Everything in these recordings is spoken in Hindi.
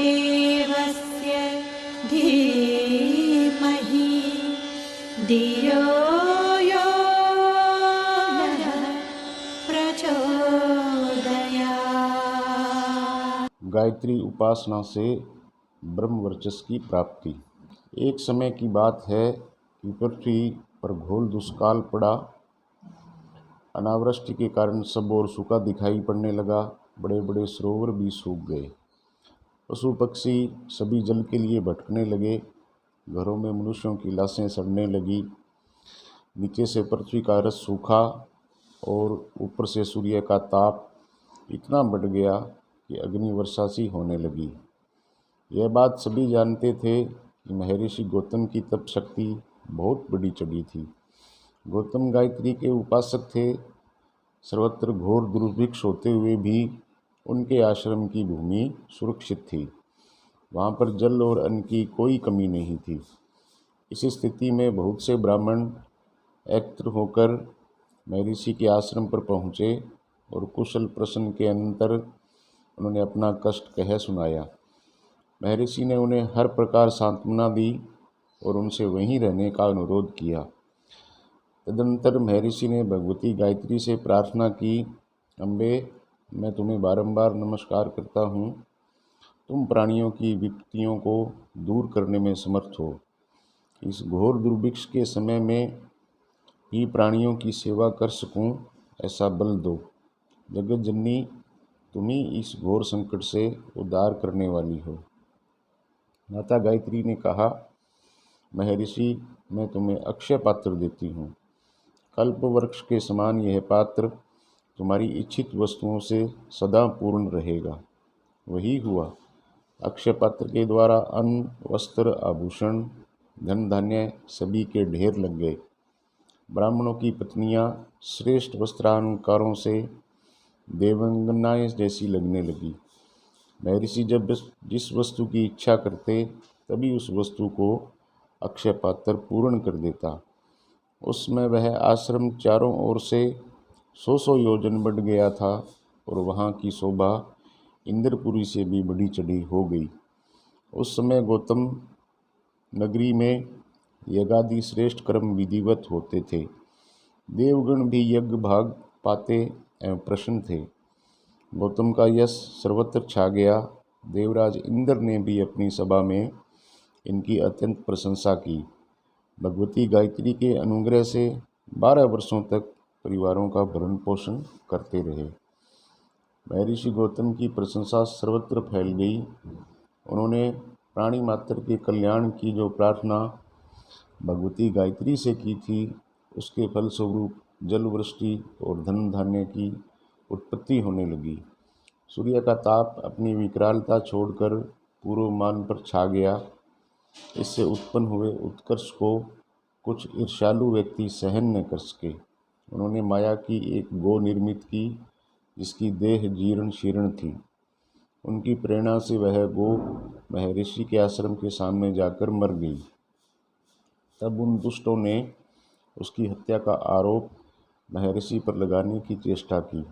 देवस्य धीमहि धियो यो नः प्रचोदयात्। गायत्री उपासना से ब्रह्म वर्चस्व की प्राप्ति। एक समय की बात है कि पृथ्वी पर घोर दुष्काल पड़ा। अनावृष्टि के कारण सब और सूखा दिखाई पड़ने लगा। बड़े बड़े सरोवर भी सूख गए। पशु पक्षी सभी जल के लिए भटकने लगे। घरों में मनुष्यों की लाशें सड़ने लगी। नीचे से पृथ्वी का रस सूखा और ऊपर से सूर्य का ताप इतना बढ़ गया कि अग्नि वर्षा सी होने लगी। यह बात सभी जानते थे कि महर्षि गौतम की तप शक्ति बहुत बड़ी चढ़ी थी। गौतम गायत्री के उपासक थे। सर्वत्र घोर दुर्भिक्ष होते हुए भी उनके आश्रम की भूमि सुरक्षित थी। वहाँ पर जल और अन्न की कोई कमी नहीं थी। इस स्थिति में बहुत से ब्राह्मण एकत्र होकर महर्षि के आश्रम पर पहुँचे और कुशल प्रश्न के अंतर उन्होंने अपना कष्ट कह सुनाया। महर्षि ने उन्हें हर प्रकार सांत्वना दी और उनसे वहीं रहने का अनुरोध किया। तदनंतर महर्षि ने भगवती गायत्री से प्रार्थना की, अम्बे, मैं तुम्हें बारंबार नमस्कार करता हूँ। तुम प्राणियों की विपत्तियों को दूर करने में समर्थ हो। इस घोर दुर्भिक्ष के समय में ही प्राणियों की सेवा कर सकूं, ऐसा बल दो। जगत जननी, तुम ही इस घोर संकट से उद्धार करने वाली हो। माता गायत्री ने कहा, महर्षि, मैं तुम्हें अक्षय पात्र देती हूँ। कल्प वृक्ष के समान यह पात्र तुम्हारी इच्छित वस्तुओं से सदा पूर्ण रहेगा। वही हुआ। अक्षय पात्र के द्वारा अन्न, वस्त्र, आभूषण, धन धान्य सभी के ढेर लग गए। ब्राह्मणों की पत्नियां श्रेष्ठ वस्त्रालंकारों से देवंगनाएं जैसी लगने लगी। महर्षि जब जिस वस्तु की इच्छा करते तभी उस वस्तु को अक्षय पात्र पूर्ण कर देता। उसमें वह आश्रम चारों ओर से 100 योजन बढ़ गया था और वहाँ की शोभा इंद्रपुरी से भी बड़ी चढ़ी हो गई। उस समय गौतम नगरी में यज्ञादि श्रेष्ठ कर्म विधिवत होते थे। देवगण भी यज्ञ भाग पाते एवं प्रसन्न थे। गौतम का यश सर्वत्र छा गया। देवराज इंद्र ने भी अपनी सभा में इनकी अत्यंत प्रशंसा की। भगवती गायत्री के अनुग्रह से 12 वर्षों तक परिवारों का भरण पोषण करते रहे। महर्षि गौतम की प्रशंसा सर्वत्र फैल गई। उन्होंने प्राणी मात्र के कल्याण की जो प्रार्थना भगवती गायत्री से की थी, उसके फलस्वरूप जल वृष्टि और धन धान्य की उत्पत्ति होने लगी। सूर्य का ताप अपनी विकरालता छोड़कर पूर्वमान पर छा गया। इससे उत्पन्न हुए उत्कर्ष को कुछ ईर्ष्यालु व्यक्ति सहन न कर सके। उन्होंने माया की एक गौ निर्मित की, जिसकी देह जीर्ण शीर्ण थी। उनकी प्रेरणा से वह गौ महर्षि के आश्रम के सामने जाकर मर गई। तब उन दुष्टों ने उसकी हत्या का आरोप महर्षि पर लगाने की चेष्टा की।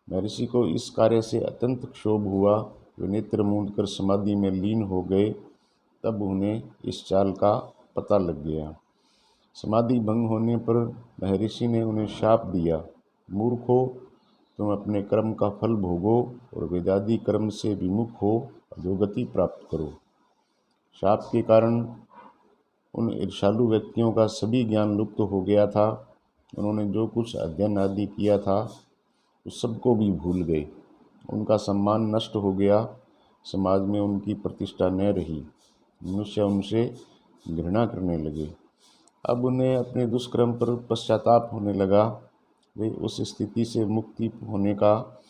महर्षि को इस कार्य से अत्यंत क्षोभ हुआ। वे नेत्र मूंद कर समाधि में लीन हो गए। तब उन्हें इस चाल का पता लग गया। समाधि भंग होने पर महर्षि ने उन्हें शाप दिया, मूर्खों, तुम अपने कर्म का फल भोगो और वेदादि कर्म से विमुख हो अधोगति प्राप्त करो। शाप के कारण उन ईर्ष्यालु व्यक्तियों का सभी ज्ञान लुप्त हो गया था। उन्होंने जो कुछ अध्ययन आदि किया था उस सबको भी भूल गए। उनका सम्मान नष्ट हो गया। समाज में उनकी प्रतिष्ठा न रही। मनुष्य उनसे घृणा करने लगे। अब उन्हें अपने दुष्कर्म पर पश्चाताप होने लगा। वे उस स्थिति से मुक्ति होने का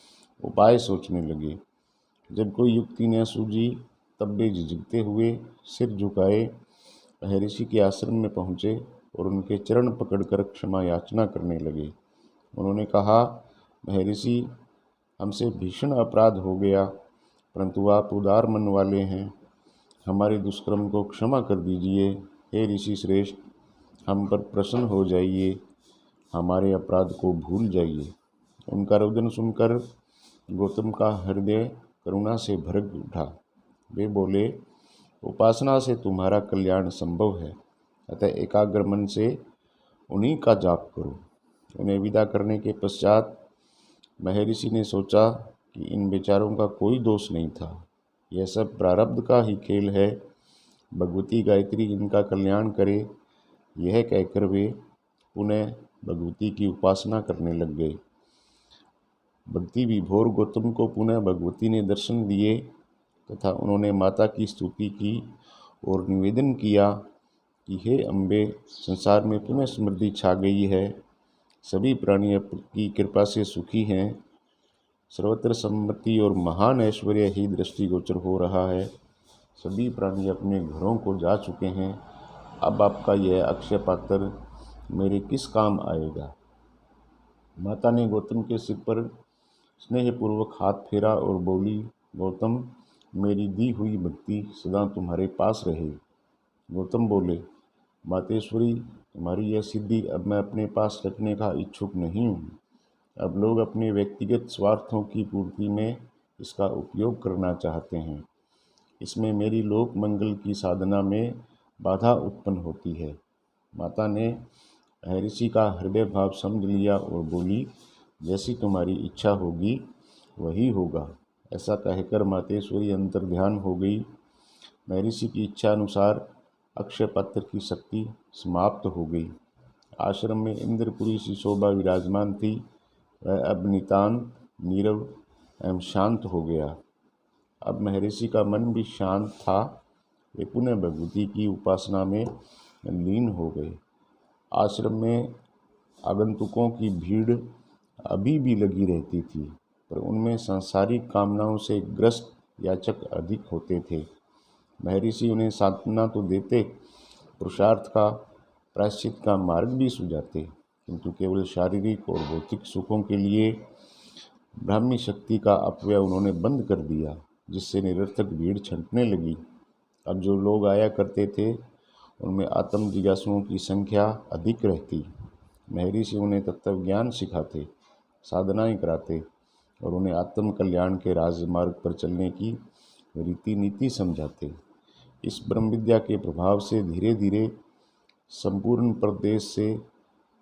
उपाय सोचने लगे। जब कोई युक्ति न सूझी तब वे झिझकते हुए सिर झुकाए महर्षि के आश्रम में पहुँचे और उनके चरण पकड़कर क्षमा याचना करने लगे। उन्होंने कहा, महर्षि, हमसे भीषण अपराध हो गया, परंतु आप उदार मन वाले हैं। हमारे दुष्कर्म को क्षमा कर दीजिए। हे ऋषि श्रेष्ठ, हम पर प्रसन्न हो जाइए, हमारे अपराध को भूल जाइए। उनका रोदन सुनकर गौतम का हृदय करुणा से भर उठा। वे बोले, उपासना से तुम्हारा कल्याण संभव है, अतः एकाग्र मन से उन्हीं का जाप करो। उन्हें विदा करने के पश्चात महर्षि ने सोचा कि इन बेचारों का कोई दोष नहीं था, यह सब प्रारब्ध का ही खेल है, भगवती गायत्री इनका कल्याण करे। यह कहकर वे पुनः भगवती की उपासना करने लग गए। भक्ति विभोर गौतम को पुनः भगवती ने दर्शन दिए तथा उन्होंने माता की स्तुति की और निवेदन किया कि हे अम्बे, संसार में पुनः समृद्धि छा गई है, सभी प्राणी आपकी कृपा से सुखी हैं, सर्वत्र सम्मति और महान ऐश्वर्य ही दृष्टिगोचर हो रहा है, सभी प्राणी अपने घरों को जा चुके हैं, अब आपका यह अक्षय पात्र मेरे किस काम आएगा। माता ने गौतम के सिर पर स्नेहपूर्वक हाथ फेरा और बोली, गौतम, मेरी दी हुई भक्ति सदा तुम्हारे पास रहे। गौतम बोले, मातेश्वरी, तुम्हारी यह सिद्धि अब मैं अपने पास रखने का इच्छुक नहीं हूँ। अब लोग अपने व्यक्तिगत स्वार्थों की पूर्ति में इसका उपयोग करना चाहते हैं। इसमें मेरी लोक मंगल की साधना में बाधा उत्पन्न होती है। माता ने महर्षि का हृदय भाव समझ लिया और बोली, जैसी तुम्हारी इच्छा होगी वही होगा। ऐसा कहकर मातेश्वरी अंतर्ध्यान हो गई। महर्षि की इच्छा अनुसार अक्षय पात्र की शक्ति समाप्त हो गई। आश्रम में इंद्रपुरी सी शोभा विराजमान थी। वह अब नितांत नीरव एवं शांत हो गया। अब महर्षि का मन भी शांत था। वे पुनः भगवती की उपासना में लीन हो गए। आश्रम में आगंतुकों की भीड़ अभी भी लगी रहती थी, पर उनमें सांसारिक कामनाओं से ग्रस्त याचक अधिक होते थे। महर्षि उन्हें सांत्वना तो देते, पुरुषार्थ का प्रायश्चित का मार्ग भी सुझाते, किंतु केवल शारीरिक और भौतिक सुखों के लिए ब्राह्मी शक्ति का अपव्यय उन्होंने बंद कर दिया, जिससे निरर्थक भीड़ छंटने लगी। अब जो लोग आया करते थे उनमें आत्म जिज्ञासुओं की संख्या अधिक रहती। महर्षि उन्हें तत्व ज्ञान सिखाते, साधनाएं कराते और उन्हें आत्म कल्याण के राजमार्ग पर चलने की रीति नीति समझाते। इस ब्रह्म विद्या के प्रभाव से धीरे धीरे संपूर्ण प्रदेश से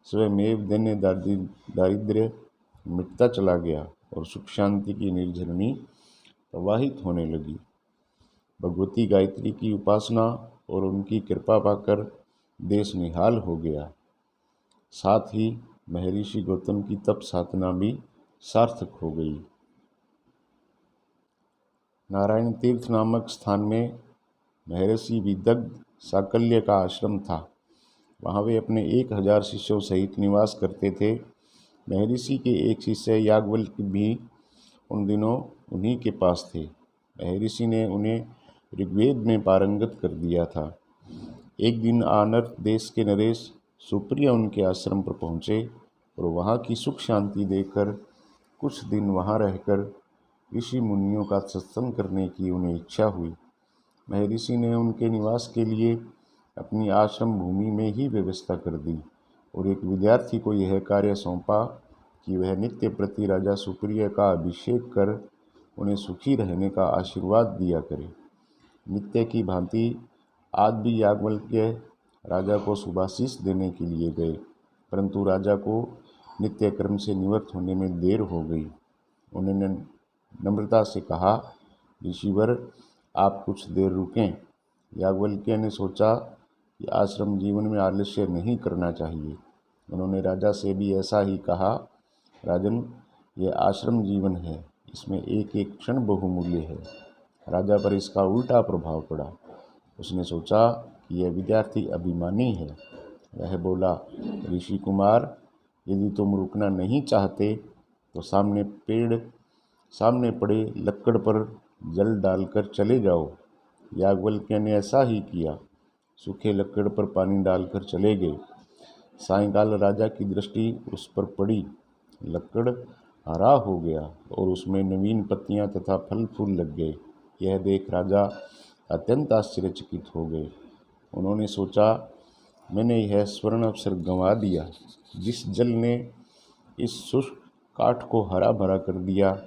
स्वयमेव दैन्य दारिद्र्य मिटता चला गया और सुख शांति की निर्झरणी प्रवाहित होने लगी। भगवती गायत्री की उपासना और उनकी कृपा पाकर देश निहाल हो गया। साथ ही महर्षि गौतम की तप साधना भी सार्थक हो गई। नारायण तीर्थ नामक स्थान में महर्षि विदग्ध साकल्य का आश्रम था। वहाँ वे अपने 1000 शिष्यों सहित निवास करते थे। महर्षि के एक शिष्य याज्ञवल्क्य भी उन दिनों उन्हीं के पास थे। महर्षि ने उन्हें ऋग्वेद में पारंगत कर दिया था। एक दिन आनर्त देश के नरेश सुप्रिया उनके आश्रम पर पहुँचे और वहाँ की सुख शांति देखकर कुछ दिन वहाँ रहकर ऋषि मुनियों का सत्संग करने की उन्हें इच्छा हुई। महर्षि ने उनके निवास के लिए अपनी आश्रम भूमि में ही व्यवस्था कर दी और एक विद्यार्थी को यह कार्य सौंपा कि वह नित्य प्रति राजा सुप्रिया का अभिषेक कर उन्हें सुखी रहने का आशीर्वाद दिया करे। नित्य की भांति आज भी याज्ञवल्क्य राजा को शुभाशीष देने के लिए गए, परंतु राजा को नित्य कर्म से निवृत्त होने में देर हो गई। उन्होंने नम्रता से कहा, ऋषिवर, आप कुछ देर रुकें। याज्ञवल्क्य ने सोचा कि आश्रम जीवन में आलस्य नहीं करना चाहिए। उन्होंने राजा से भी ऐसा ही कहा, राजन, यह आश्रम जीवन है, इसमें एक एक क्षण बहुमूल्य है। राजा पर इसका उल्टा प्रभाव पड़ा। उसने सोचा कि यह विद्यार्थी अभिमानी है। वह बोला, ऋषि कुमार, यदि तुम रुकना नहीं चाहते तो सामने पड़े लक्कड़ पर जल डालकर चले जाओ। याज्ञवल्क्य ने ऐसा ही किया। सूखे लक्कड़ पर पानी डालकर चले गए। सायंकाल राजा की दृष्टि उस पर पड़ी। लक्कड़ हरा हो गया और उसमें नवीन पत्तियां तथा फल फूल लग गए। यह देख राजा अत्यंत आश्चर्यचकित हो गए। उन्होंने सोचा, मैंने यह स्वर्ण अवसर गंवा दिया। जिस जल ने इस शुष्क काठ को हरा भरा कर दिया,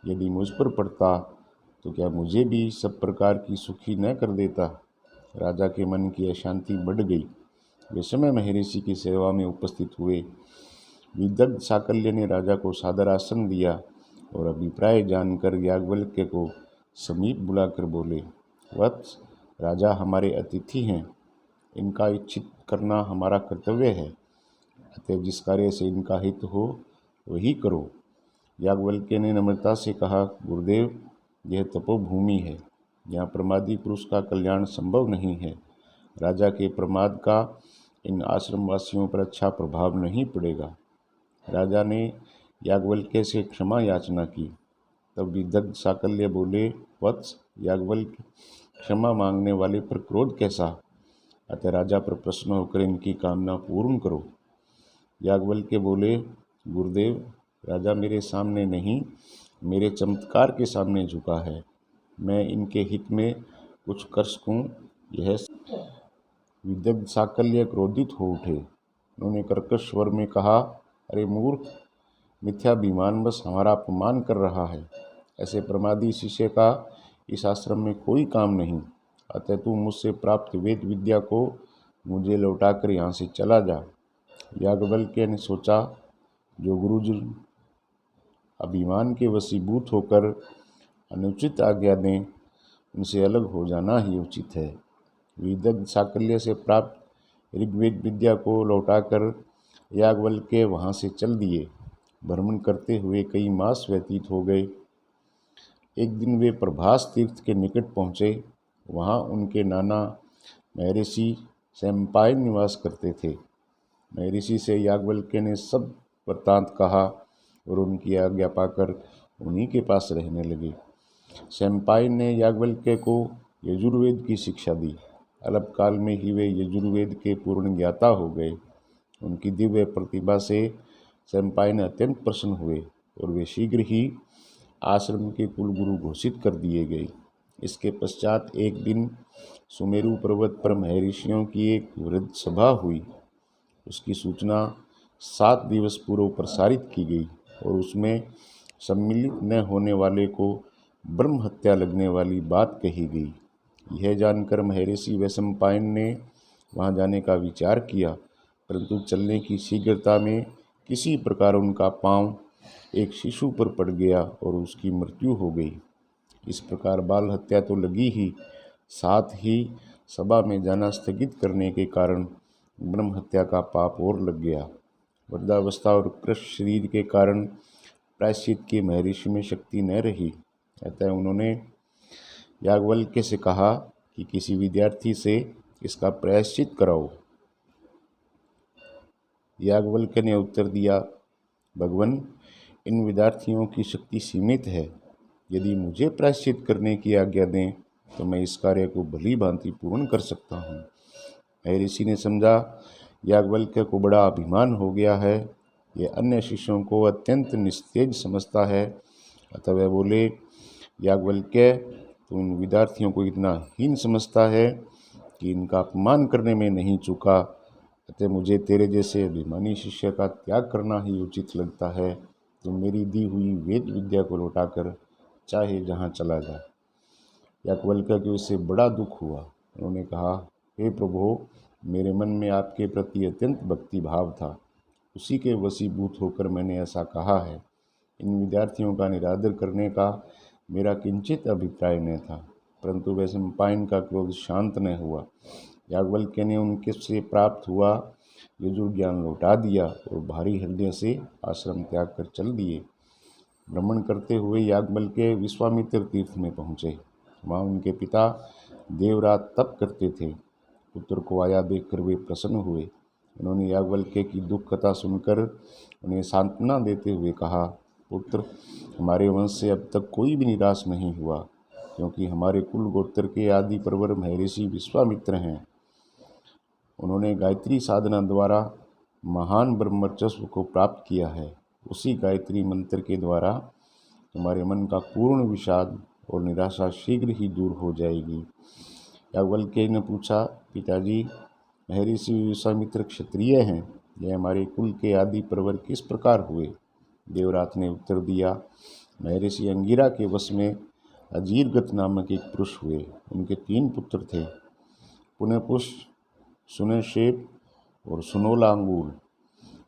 यदि मुझ पर पड़ता तो क्या मुझे भी सब प्रकार की सुखी न कर देता। राजा के मन की अशांति बढ़ गई। वे समय महर्षि की सेवा में उपस्थित हुए। विदग्ध साकल्य ने राजा को सादर आसन दिया और अभिप्राय जानकर याज्ञवल्क्य को समीप बुलाकर बोले, वत्स, राजा हमारे अतिथि हैं, इनका इच्छित करना हमारा कर्तव्य है, अतः जिस कार्य से इनका हित हो वही करो। याज्ञवल्क्य ने नम्रता से कहा, गुरुदेव, यह तपोभूमि है, यहाँ प्रमादी पुरुष का कल्याण संभव नहीं है। राजा के प्रमाद का इन आश्रमवासियों पर अच्छा प्रभाव नहीं पड़ेगा। राजा ने याज्ञवल्क्य से क्षमा याचना की। तब विदग्ध साकल्य बोले, वत्स, याज्ञवल्क्य, क्षमा मांगने वाले पर क्रोध कैसा, अतः राजा पर प्रसन्न होकर इनकी कामना पूर्ण करो। याज्ञवल्क्य बोले, गुरुदेव, राजा मेरे सामने नहीं, मेरे चमत्कार के सामने झुका है। मैं इनके हित में कुछ कर सकूं, यह। विदग्ध साकल्य क्रोधित हो उठे। उन्होंने कर्कश स्वर में कहा, अरे मूर्ख, मिथ्याभिमान बस हमारा अपमान कर रहा है। ऐसे प्रमादी शिष्य का इस आश्रम में कोई काम नहीं, अतः तू मुझसे प्राप्त वेद विद्या को मुझे लौटाकर यहाँ से चला जा। याज्ञवल्क्य ने सोचा, जो गुरुजन अभिमान के वशीभूत होकर अनुचित आज्ञा दें, उनसे अलग हो जाना ही उचित है। विदग्ध साकल्य से प्राप्त ऋग्वेद विद्या को लौटाकर याज्ञवल्क्य वहाँ से चल दिए। भ्रमण करते हुए कई मास व्यतीत हो गए। एक दिन वे प्रभास तीर्थ के निकट पहुँचे। वहाँ उनके नाना महर्षि शैम्पायन निवास करते थे। महर्षि से याज्ञवल्क्य ने सब वृत्तांत कहा और उनकी आज्ञा पाकर उन्हीं के पास रहने लगे। शैम्पायन ने याज्ञवल्क्य को यजुर्वेद की शिक्षा दी। अल्पकाल में ही वे यजुर्वेद के पूर्ण ज्ञाता हो गए। उनकी दिव्य प्रतिभा से शैम्पायन अत्यंत प्रसन्न हुए और वे शीघ्र ही आश्रम के कुलगुरु घोषित कर दिए गए। इसके पश्चात एक दिन सुमेरु पर्वत पर महर्षियों की एक वृद्ध सभा हुई। उसकी सूचना 7 दिवस पूर्व प्रसारित की गई और उसमें सम्मिलित न होने वाले को ब्रह्म हत्या लगने वाली बात कही गई। यह जानकर महर्षि वैशंपायन ने वहां जाने का विचार किया, परंतु चलने की शीघ्रता में किसी प्रकार उनका पांव एक शिशु पर पड़ गया और उसकी मृत्यु हो गई। इस प्रकार बाल हत्या तो लगी ही, साथ ही सभा में जाना स्थगित करने के कारण ब्रह्म हत्या का पाप और लग गया। वृद्धावस्था और कृश शरीर के कारण प्रायश्चित की महर्षि में शक्ति न रही, अतः उन्होंने याज्ञवल्क्य से कहा कि किसी विद्यार्थी से इसका प्रायश्चित कराओ। याज्ञवल्क्य ने उत्तर दिया, भगवन, इन विद्यार्थियों की शक्ति सीमित है। यदि मुझे प्रायश्चित करने की आज्ञा दें तो मैं इस कार्य को भली भांति पूर्ण कर सकता हूँ। महर्षि ने समझा याज्ञवल्क्य को बड़ा अभिमान हो गया है, यह अन्य शिष्यों को अत्यंत निस्तेज समझता है, अतः वह बोले, याज्ञवल्क्य, तू उन विद्यार्थियों को इतना हीन समझता है कि इनका अपमान करने में नहीं चूका, अतः मुझे तेरे जैसे अभिमानी शिष्य का त्याग करना ही उचित लगता है। तो मेरी दी हुई वेद विद्या को लौटाकर चाहे जहाँ चला जा। याज्ञवल्क्य को इससे बड़ा दुख हुआ। उन्होंने कहा, हे प्रभु, मेरे मन में आपके प्रति अत्यंत भक्ति भाव था, उसी के वशीभूत होकर मैंने ऐसा कहा है। इन विद्यार्थियों का निरादर करने का मेरा किंचित अभिप्राय न था, परंतु वैशंपायन का क्रोध शांत न हुआ। याज्ञवल्क्य ने उनके से प्राप्त हुआ यजुर् ज्ञान लौटा दिया और भारी हृदय से आश्रम त्याग कर चल दिए। भ्रमण करते हुए याज्ञवल्क्य विश्वामित्र तीर्थ में पहुँचे। वहाँ उनके पिता देवरात तप करते थे। पुत्र को आया देखकर वे प्रसन्न हुए। उन्होंने याज्ञवल्क्य की दुख कथा सुनकर उन्हें सांत्वना देते हुए कहा, पुत्र, हमारे वंश से अब तक कोई भी निराश नहीं हुआ, क्योंकि हमारे कुल गोत्र के आदि परवर महर्षि विश्वामित्र हैं। उन्होंने गायत्री साधना द्वारा महान ब्रह्मचर्य को प्राप्त किया है। उसी गायत्री मंत्र के द्वारा तुम्हारे मन का पूर्ण विषाद और निराशा शीघ्र ही दूर हो जाएगी। याज्ञवल्क्य ने पूछा, पिताजी, महर्षि विश्वामित्र क्षत्रिय हैं, यह हमारे कुल के आदि परवर किस प्रकार हुए? देवरात ने उत्तर दिया, महर्षि अंगिरा के वश में अजीरगत नामक एक पुरुष हुए। उनके 3 पुत्र थे, पुण्यपुष्य, सुनैक्षेप और सुनोलांगूल।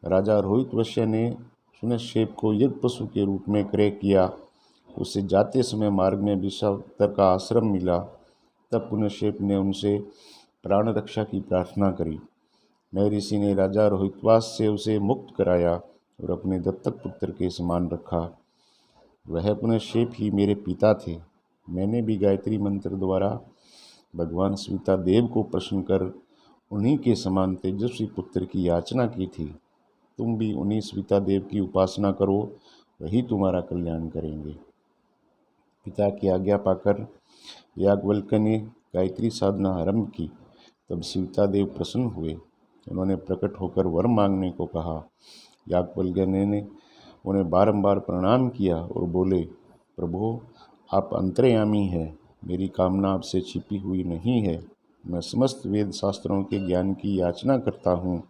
राजा रोहितवश्य ने सुनैक्षेप को यज्ञ पशु के रूप में क्रय किया। उससे जाते समय मार्ग में विश्वामित्र का आश्रम मिला। तब पुण्यक्षेप ने उनसे प्राण रक्षा की प्रार्थना करी। महर्षि ने राजा रोहितवास से उसे मुक्त कराया और अपने दत्तक पुत्र के समान रखा। वह पुण्यक्षेप ही मेरे पिता थे। मैंने भी गायत्री मंत्र द्वारा भगवान सीता देव को प्रसन्न कर उन्हीं के समान तेजस्वी पुत्र की याचना की थी। तुम भी उन्हीं सीता देव की उपासना करो, वही तुम्हारा कल्याण करेंगे। पिता की आज्ञा पाकर याज्ञवल्क्य ने गायत्री साधना आरंभ की। तब सीता देव प्रसन्न हुए। उन्होंने प्रकट होकर वर मांगने को कहा। याज्ञवल्क्य ने उन्हें बारंबार प्रणाम किया और बोले, प्रभु आप अंतर्यामी हैं, मेरी कामना आपसे छिपी हुई नहीं है। मैं समस्त वेद शास्त्रों के ज्ञान की याचना करता हूँ,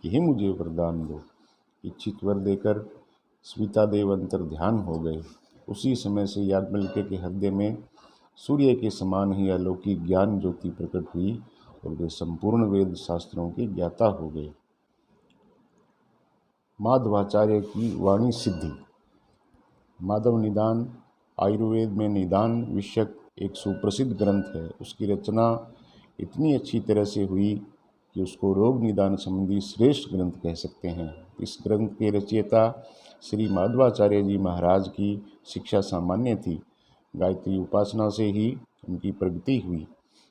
यही मुझे वरदान दो। इच्छित वर देकर सीता देव अंतर ध्यान हो गए। उसी समय से याज्ञवल्क्य के हृदय में सूर्य के समान ही अलौकिक ज्ञान ज्योति प्रकट हुई और वे संपूर्ण वेद शास्त्रों के ज्ञाता हो गए। माधवाचार्य की वाणी सिद्धि। माधव निदान आयुर्वेद में निदान विषयक एक सुप्रसिद्ध ग्रंथ है। उसकी रचना इतनी अच्छी तरह से हुई कि उसको रोग निदान संबंधी श्रेष्ठ ग्रंथ कह सकते हैं। इस ग्रंथ के रचयिता श्री माधवाचार्य जी महाराज की शिक्षा सामान्य थी। गायत्री उपासना से ही उनकी प्रगति हुई।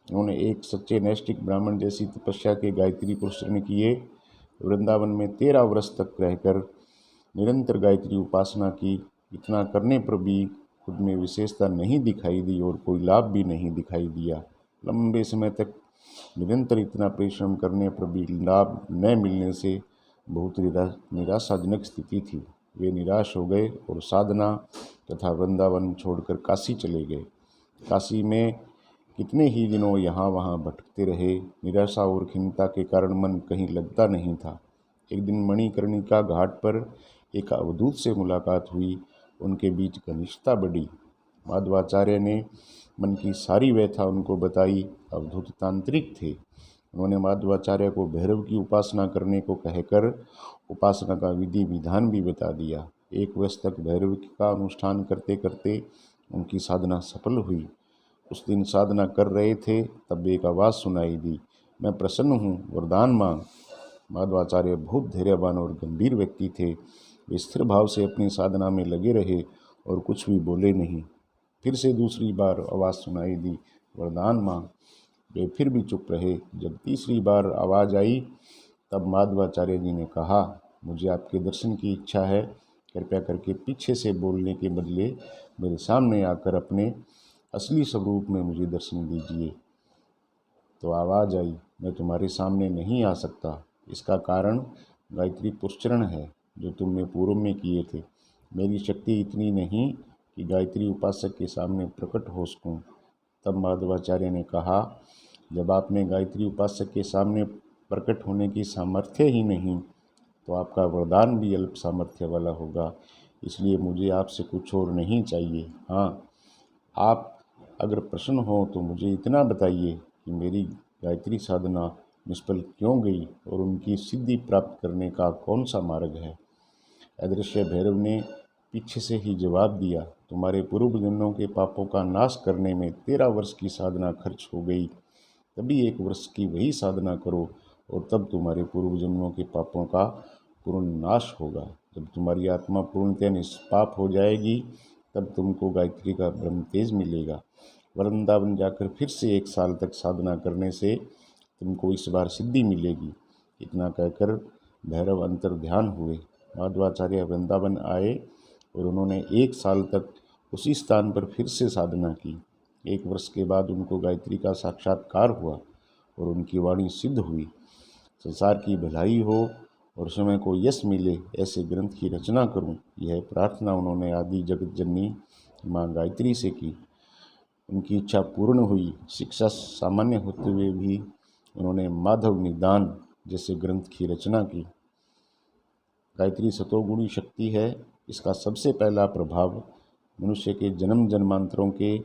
उन्होंने एक सच्चे नैष्ठिक ब्राह्मण जैसी तपस्या के गायत्री पुरस्रण किए। वृंदावन में 13 वर्ष तक रहकर निरंतर गायत्री उपासना की। इतना करने पर भी खुद में विशेषता नहीं दिखाई दी और कोई लाभ भी नहीं दिखाई दिया। लंबे समय तक निरंतर इतना परिश्रम करने पर भी लाभ न मिलने से बहुत निराशाजनक स्थिति थी। वे निराश हो गए और साधना तथा वृंदावन छोड़कर काशी चले गए। काशी में कितने ही दिनों यहाँ वहाँ भटकते रहे। निराशा और खिन्नता के कारण मन कहीं लगता नहीं था। एक दिन मणिकर्णिका घाट पर एक अवधूत से मुलाकात हुई। उनके बीच घनिष्ठता बढ़ी। माधवाचार्य ने मन की सारी व्यथा उनको बताई। अवधूत तांत्रिक थे। उन्होंने माधवाचार्य को भैरव की उपासना करने को कहकर उपासना का विधि विधान भी बता दिया। 1 वर्ष तक भैरव का अनुष्ठान करते करते उनकी साधना सफल हुई। उस दिन साधना कर रहे थे, तब एक आवाज़ सुनाई दी, मैं प्रसन्न हूँ, वरदान मांग। माधवाचार्य बहुत धैर्यवान और गंभीर व्यक्ति थे। वे स्थिर भाव से अपनी साधना में लगे रहे और कुछ भी बोले नहीं। फिर से दूसरी बार आवाज़ सुनाई दी, वरदान मांग। वे फिर भी चुप रहे। जब तीसरी बार आवाज़ आई, तब माधवाचार्य जी ने कहा, मुझे आपके दर्शन की इच्छा है। कृपया करके पीछे से बोलने के बदले मेरे सामने आकर अपने असली स्वरूप में मुझे दर्शन दीजिए। तो आवाज़ आई, मैं तुम्हारे सामने नहीं आ सकता। इसका कारण गायत्री पुरस्चरण है जो तुमने पूर्व में किए थे। मेरी शक्ति इतनी नहीं कि गायत्री उपासक के सामने प्रकट हो सकूं। तब माधवाचार्य ने कहा, जब आप में गायत्री उपासक के सामने प्रकट होने की सामर्थ्य ही नहीं, तो आपका वरदान भी अल्प सामर्थ्य वाला होगा। इसलिए मुझे आपसे कुछ और नहीं चाहिए। हाँ, आप अगर प्रसन्न हो तो मुझे इतना बताइए कि मेरी गायत्री साधना निष्फल क्यों गई और उनकी सिद्धि प्राप्त करने का कौन सा मार्ग है। अदृश्य भैरव ने पीछे से ही जवाब दिया, तुम्हारे पूर्व जन्मों के पापों का नाश करने में 13 वर्ष की साधना खर्च हो गई। तभी 1 वर्ष की वही साधना करो और तब तुम्हारे पूर्व जन्मों के पापों का पूर्ण नाश होगा। जब तुम्हारी आत्मा पूर्णतः निष्पाप हो जाएगी, तब तुमको गायत्री का ब्रह्म तेज मिलेगा। वृंदावन जाकर फिर से 1 साल तक साधना करने से तुमको इस बार सिद्धि मिलेगी। इतना कहकर भैरव अंतर ध्यान हुए। माधवाचार्य वृंदावन आए और उन्होंने 1 साल तक उसी स्थान पर फिर से साधना की। 1 वर्ष के बाद उनको गायत्री का साक्षात्कार हुआ और उनकी वाणी सिद्ध हुई। संसार की भलाई हो और समय को यश मिले, ऐसे ग्रंथ की रचना करूं, यह प्रार्थना उन्होंने आदि जगत जननी माँ गायत्री से की। उनकी इच्छा पूर्ण हुई। शिक्षा सामान्य होते हुए भी उन्होंने माधव निदान जैसे ग्रंथ की रचना की। गायत्री सतोगुणी शक्ति है। इसका सबसे पहला प्रभाव मनुष्य के जन्म जन्मांतरों के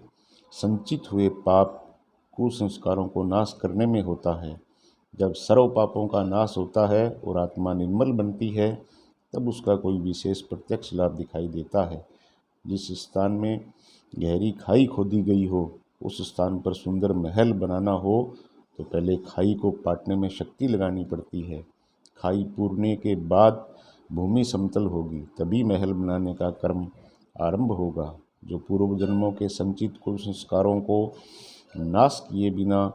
संचित हुए पाप कुसंस्कारों को नाश करने में होता है। जब सर्व पापों का नाश होता है और आत्मा निर्मल बनती है, तब उसका कोई विशेष प्रत्यक्ष लाभ दिखाई देता है। जिस स्थान में गहरी खाई खोदी गई हो, उस स्थान पर सुंदर महल बनाना हो तो पहले खाई को पाटने में शक्ति लगानी पड़ती है। खाई पूरने के बाद भूमि समतल होगी, तभी महल बनाने का कर्म आरंभ होगा। जो पूर्व जन्मों के संचित कुसंस्कारों को नाश किए बिना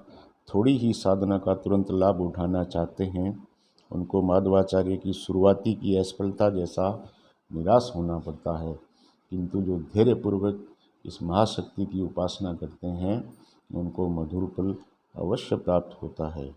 थोड़ी ही साधना का तुरंत लाभ उठाना चाहते हैं, उनको माधवाचार्य की शुरुआती की असफलता जैसा निराश होना पड़ता है। किंतु जो धैर्यपूर्वक इस महाशक्ति की उपासना करते हैं, उनको मधुर फल अवश्य प्राप्त होता है।